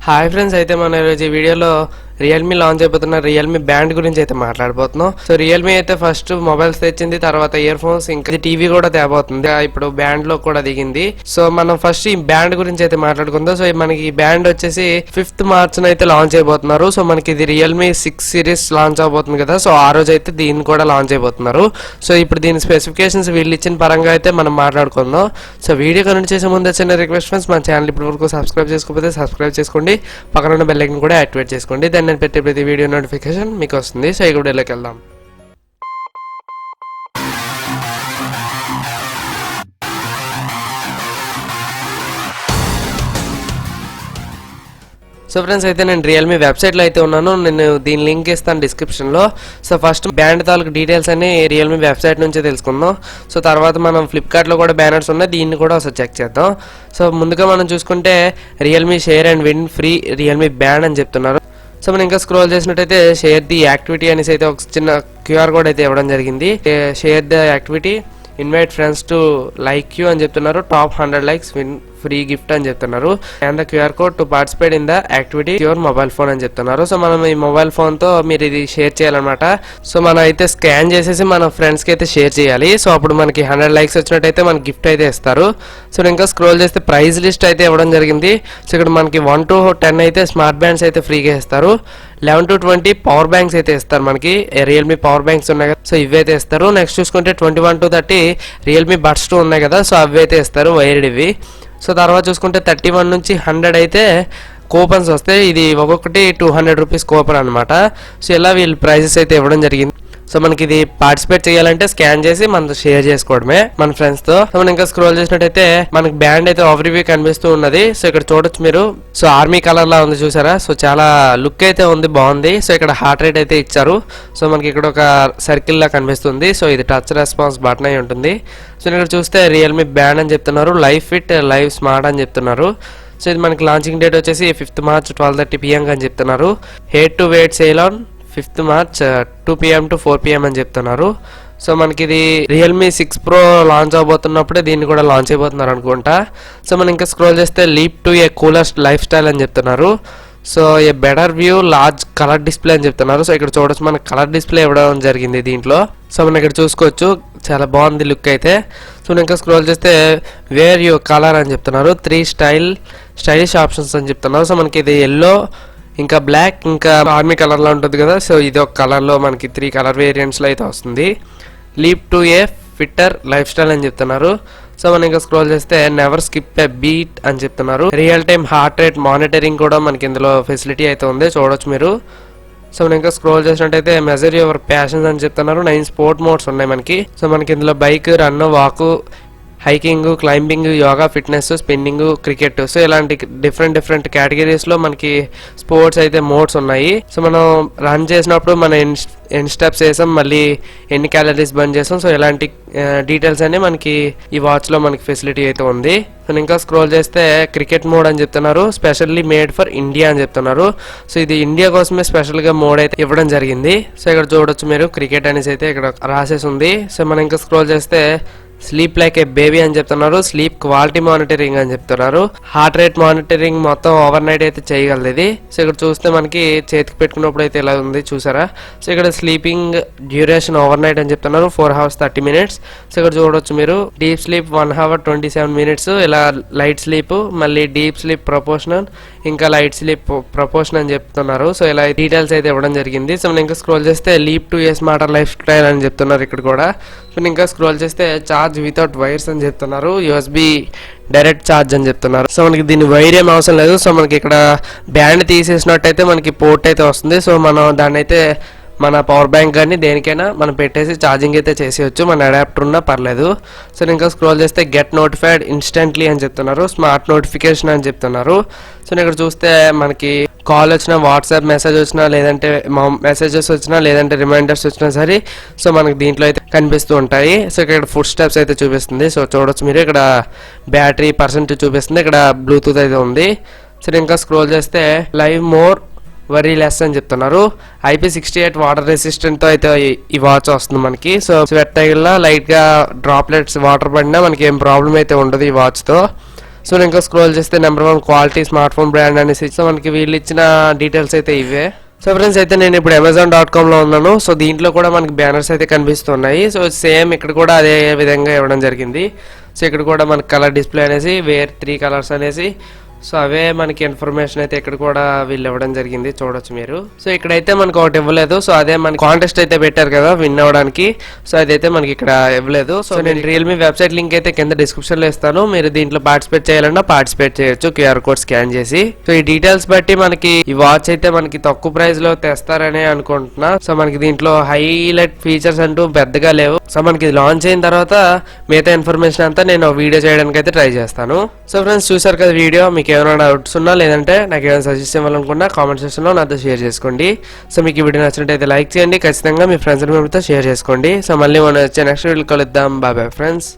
Hi friends, అయితే మన ఈరోజు ఈ వీడియోలో రియల్మీ లాంచ్ అయిపోతున్న రియల్మీ బ్యాండ్ గురించి అయితే మాట్లాడబోతున్నాం. సో రియల్మీ అయితే ఫస్ట్ మొబైల్స్ తెచ్చింది, తర్వాత ఇయర్ ఫోన్స్, ఇంకా టీవీ కూడా తేబోతుంది. ఇప్పుడు బ్యాండ్ లో కూడా దిగింది. సో మనం ఫస్ట్ ఈ బ్యాండ్ గురించి అయితే మాట్లాడుకుందాం. సో మనకి ఈ బ్యాండ్ వచ్చేసి 5th March అయితే లాంచ్ అయిపోతున్నారు. సో మనకి ఇది రియల్మీ 6 సిరీస్ లాంచ్ అవబోతుంది కదా. సో ఆ రోజు అయితే దీన్ని కూడా లాంచ్ అయిపోతున్నారు. సో ఇప్పుడు దీని స్పెసిఫికేషన్స్ వీళ్ళు ఇచ్చిన పరంగా అయితే మనం మాట్లాడుకుందాం. సో వీడియో కంటిన్యూ చేసే ముందు చిన్న రిక్వెస్ట్ ఫ్రెండ్స్, మన ఛానల్ ఇప్పటి వరకు సబ్స్క్రైబ్ చేసుకోకపోతే సబ్స్క్రైబ్ చేసుకోండి, పక్కన ఉన్న బెల్ ఐకాన్ కూడా యాక్టివేట్ చేసుకోండి. దాన్ని నేను పెట్టే ప్రతి వీడియో నోటిఫికేషన్ మీకు వస్తుంది. సో ఈ వీడియోలోకి వెళ్దాం. సో ఫ్రెండ్స్, అయితే నేను రియల్మీ వెబ్సైట్లో అయితే ఉన్నాను. నేను దీని లింక్ ఇస్తాను డిస్క్రిప్షన్లో. సో ఫస్ట్ బ్యాండ్ తాలూకు డీటెయిల్స్ అన్ని రియల్మీ వెబ్సైట్ నుంచే తెలుసుకుందాం. సో తర్వాత మనం ఫ్లిప్కార్ట్లో కూడా బ్యానర్స్ ఉన్నాయి, దీన్ని కూడా ఒకసారి చెక్ చేద్దాం. సో ముందుగా మనం చూసుకుంటే Realme share and win free Realme band అని చెప్తున్నారు. సో మనం ఇంకా స్క్రోల్ చేసినట్టయితే షేర్ ది యాక్టివిటీ అనేసి అయితే ఒక చిన్న క్యూఆర్ కోడ్ అయితే ఇవ్వడం జరిగింది. Share the activity, invite friends to like you అని చెప్తున్నారు. Top 100 likes win free gift అని చెప్తున్నారు. And the QR code to participate in the activity your mobile phone అని చెప్తున్నారు. సో మనం ఈ మొబైల్ ఫోన్ తో మీరు ఇది షేర్ చేయాలన్నమాట. సో మనం అయితే స్కాన్ చేసేసి మన ఫ్రెండ్స్ కి అయితే షేర్ చేయాలి. సో అప్పుడు మనకి 100 likes వచ్చినట్టయితే మనకి గిఫ్ట్ అయితే ఇస్తారు. సో ఇంకా స్క్రోల్ చేస్తే ప్రైజ్ లిస్ట్ అయితే ఇవ్వడం జరిగింది. సో ఇక్కడ మనకి 1 to 10 అయితే స్మార్ట్ బ్యాండ్స్ అయితే ఫ్రీగా ఇస్తారు. 11 to 20 పవర్ బ్యాంక్స్ అయితే ఇస్తారు. మనకి రియల్మీ పవర్ బ్యాంక్స్ ఉన్నాయి కదా, సో ఇవైతే ఇస్తారు. నెక్స్ట్ చూసుకుంటే 21 to 30 రియల్మీ బడ్స్ 2 ఉన్నాయి కదా, సో అవి అయితే ఇస్తారు, వైర్డ్ ఇవి. సో తర్వాత చూసుకుంటే 31 నుంచి 100 అయితే కూపన్స్ వస్తాయి. ఇది ఒక్కొక్కటి 200 రూపీస్ కూపన్ అనమాట. సో ఇలా వీళ్ళు ప్రైజెస్ అయితే ఇవ్వడం జరిగింది. సో మనకి ఇది పార్టిసిపేట్ చేయాలంటే స్కాన్ చేసి మనతో షేర్ చేసుకోవడమే మన ఫ్రెండ్స్ తో. సో మనం ఇంకా స్క్రోల్ చేసినట్టయితే మనకి బ్యాండ్ అయితే ఓవర్ వ్యూ కనిపిస్తూ ఉన్నది. సో ఇక్కడ చూడొచ్చు మీరు. సో ఆర్మీ కలర్ లా ఉంది చూసారా. సో చాలా లుక్ అయితే ఉంది, బాగుంది. సో ఇక్కడ హార్ట్ రేట్ అయితే ఇచ్చారు. సో మనకి ఇక్కడ ఒక సర్కిల్ లా కనిపిస్తుంది. సో ఇది టచ్ రెస్పాన్స్ బటన్ అయి ఉంటుంది. సో ఇక్కడ చూస్తే రియల్మీ బ్యాండ్ అని చెప్తున్నారు, లైవ్ ఫిట్ లైవ్ స్మార్ట్ అని చెప్తున్నారు. సో ఇది మనకి లాంచింగ్ డేట్ వచ్చేసి 5th March 12:30 PM అని చెప్తున్నారు. Head to wait sale on 5th March 2 PM to 4 PM అని చెప్తున్నారు. సో మనకి ఇది రియల్మీ 6 Pro లాంచ్ అవబోతున్నప్పుడే దీన్ని కూడా లాంచ్ అయిపోతున్నారు అనుకుంటా. సో మనం ఇంకా స్క్రోల్ చేస్తే leap to A coolest life style అని చెప్తున్నారు. సో ఏ better view large colour display అని చెప్తున్నారు. సో ఇక్కడ చూడొచ్చు మనకి కలర్ డిస్ప్లే ఇవ్వడం జరిగింది దీంట్లో. సో మనం ఇక్కడ చూసుకోవచ్చు, చాలా బాగుంది లుక్ అయితే. సో ఇంకా స్క్రోల్ చేస్తే వేర్ యూ కలర్ అని చెప్తున్నారు. 3 స్టైలిష్ ఆప్షన్స్ అని చెప్తున్నారు. సో మనకి ఇది ఎల్లో, ఇంకా బ్లాక్, ఇంకా ఆర్మీ కలర్ లో ఉంటుంది కదా. సో ఇది ఒక కలర్ లో మనకి 3 కలర్ వేరియంట్స్ లో అయితే వస్తుంది. Leap to A fitter life style అని చెప్తున్నారు. సో మనం ఇంకా స్క్రోల్ చేస్తే నెవర్ స్కిప్ ఏ బీట్ అని చెప్తున్నారు. Real time heart rate monitoring కూడా మనకి ఇందులో ఫెసిలిటీ అయితే ఉంది, చూడొచ్చు మీరు. సో మనం ఇంకా స్క్రోల్ చేసినట్టయితే మెజర్ యువర్ ప్యాషన్స్ అని చెప్తున్నారు. 9 స్పోర్ట్ మోడ్స్ ఉన్నాయి మనకి. సో మనకి ఇందులో bike, run, walk, hiking, climbing, yoga, fitness, spinning, cricket. So ఇలాంటి డిఫరెంట్ కేటగిరీస్ లో మనకి స్పోర్ట్స్ అయితే మోడ్స్ ఉన్నాయి. సో మనం రన్ చేసినప్పుడు మన ఎన్ని స్టెప్స్ వేసాం, మళ్ళీ ఎన్ని క్యాలరీస్ బర్న్ చేసాం, సో ఇలాంటి డీటెయిల్స్ అన్ని మనకి ఈ వాచ్ లో మనకి ఫెసిలిటీ అయితే ఉంది. సో ఇంకా స్క్రోల్ చేస్తే క్రికెట్ మోడ్ అని చెప్తున్నారు, స్పెషల్లీ మేడ్ ఫర్ ఇండియా అని చెప్తున్నారు. సో ఇది ఇండియా కోసమే స్పెషల్ గా మోడ్ అయితే ఇవ్వడం జరిగింది. సో ఇక్కడ చూడొచ్చు మీరు, క్రికెట్ అనేసి అయితే ఇక్కడ రాసేసి ఉంది. సో మనం ఇంకా స్క్రోల్ చేస్తే స్లీప్ లైక్ ఏ బేబీ అని చెప్తున్నారు. స్లీప్ క్వాలిటీ మానిటరింగ్ అని చెప్తున్నారు. హార్ట్ రేట్ మానిటరింగ్ మొత్తం ఓవర్ నైట్ అయితే చేయగలదు ఇది. సో ఇక్కడ చూస్తే మనకి చేతికి పెట్టుకున్నప్పుడు అయితే ఇలా ఉంది చూసారా. సో ఇక్కడ స్లీపింగ్ డ్యూరేషన్ ఓవర్ నైట్ అని చెప్తున్నారు 4 hours 30 minutes. సో ఇక్కడ చూడొచ్చు మీరు, డీప్ స్లీప్ 1 hour 27 minutes, ఇలా లైట్ స్లీప్, మళ్ళీ డీప్ స్లీప్ ప్రపోర్షనల్, ఇంకా లైట్ స్లీప్ ప్రపోర్షన్ అని చెప్తున్నారు. సో ఇలా డీటెయిల్స్ అయితే ఇవ్వడం జరిగింది. సో మనం ఇంకా స్క్రోల్ చేస్తే leap to A smarter life style అని చెప్తున్నారు ఇక్కడ కూడా. సో ఇంకా స్క్రోల్ చేస్తే చార్జ్ వితౌట్ వైర్స్ అని చెప్తున్నారు, USB డైరెక్ట్ ఛార్జ్ అని చెప్తున్నారు. సో మనకి దీని వైర్ ఏం అవసరం లేదు. సో మనకి ఇక్కడ బ్యాండ్ తీసేసినట్టయితే మనకి పోర్ట్ అయితే వస్తుంది. సో మనం దాన్ని అయితే మన పవర్ బ్యాంక్ కానీ దేనికైనా మనం పెట్టేసి ఛార్జింగ్ అయితే చేసేయచ్చు, మన అడాప్టర్ ఉన్నా పర్లేదు. సో ఇంకా స్క్రోల్ చేస్తే గెట్ నోటిఫైడ్ ఇన్స్టెంట్లీ అని చెప్తున్నారు, స్మార్ట్ నోటిఫికేషన్ అని చెప్తున్నారు. సో ఇక్కడ చూస్తే మనకి కాల్ వచ్చినా, వాట్సాప్ మెసేజ్ వచ్చినా, లేదంటే మెసేజెస్ వచ్చినా, లేదంటే రిమైండర్స్ వచ్చినా సరే సో మనకి దీంట్లో అయితే కనిపిస్తూ ఉంటాయి. సో ఇక్కడ ఫుడ్ స్టెప్స్ అయితే చూపిస్తుంది. సో చూడొచ్చు మీరు, ఇక్కడ బ్యాటరీ % చూపిస్తుంది, ఇక్కడ బ్లూటూత్ అయితే ఉంది. సో ఇంకా స్క్రోల్ చేస్తే లైవ్ మోర్ వరీ లెస్ అని చెప్తున్నారు. IP68 వాటర్ రెసిస్టెంట్ తో అయితే ఈ వాచ్ వస్తుంది మనకి. సో స్వెట్ తగిలినా, లైట్ గా డ్రాప్లెట్స్ వాటర్ పడినా మనకి ఏం ప్రాబ్లం అయితే ఉండదు ఈ వాచ్ తో. సో ఇంకా స్క్రోల్ చేస్తే number 1 quality smart phone brand అనేసి, సో మనకి వీళ్ళు ఇచ్చిన డీటెయిల్స్ అయితే ఇవే. సో ఫ్రెండ్స్ అయితే నేను ఇప్పుడు Amazon.com ఉన్నాను. సో దీంట్లో కూడా మనకి బ్యానర్స్ అయితే కనిపిస్తున్నాయి. సో సేమ్ ఇక్కడ కూడా అదే విధంగా ఇవ్వడం జరిగింది. సో ఇక్కడ కూడా మనకి కలర్ డిస్ప్లే అనేసి వేర్ 3 కలర్స్ అనేసి, సో అవే మనకి ఇన్ఫర్మేషన్ అయితే ఇక్కడ కూడా వీళ్ళు ఇవ్వడం జరిగింది, చూడొచ్చు మీరు. సో ఇక్కడైతే మనకు ఒకటి ఇవ్వలేదు. సో అదే మన కాంటెస్ట్ అయితే పెట్టారు కదా విన్ అవ్వడానికి, సో అదైతే మనకి ఇక్కడ ఇవ్వలేదు. సో నేను రియల్మీ వెబ్సైట్ లింక్ అయితే కింద డిస్క్రిప్షన్ లో ఇస్తాను. మీరు దీంట్లో పార్టిసిపేట్ చేయాలన్నా పార్టిసిపేట్ చేయొచ్చు QR కోడ్ స్కాన్ చేసి. సో ఈ డీటెయిల్స్ బట్టి మనకి ఈ వాచ్ అయితే మనకి తక్కువ ప్రైస్ లో తెస్తారని అనుకుంటున్నా. సో మనకి దీంట్లో హైలైట్ ఫీచర్స్ అంటూ పెద్దగా లేవు. సో మనకి లాంచ్ అయిన తర్వాత మిగతా ఇన్ఫర్మేషన్ అంతా నేను వీడియో చేయడానికి అయితే ట్రై చేస్తాను. సో ఫ్రెండ్స్ చూసారు కదా వీడియో, మీకు ఏమైనా డౌట్స్ ఉన్నా లేదంటే నాకు ఏమైనా సజెస్ట్ ఇవ్వాలనుకున్నా కామెంట్ సెక్షన్లో నాతో షేర్ చేసుకోండి. సో మీకు ఈ వీడియో నచ్చినట్టయితే లైక్ చేయండి, ఖచ్చితంగా మీ ఫ్రెండ్స్ అండ్ మెంబర్తో షేర్ చేసుకోండి. సో మళ్ళీ మనం వచ్చే నెక్స్ట్ వీడియో కలుద్దాం. Bye bye friends.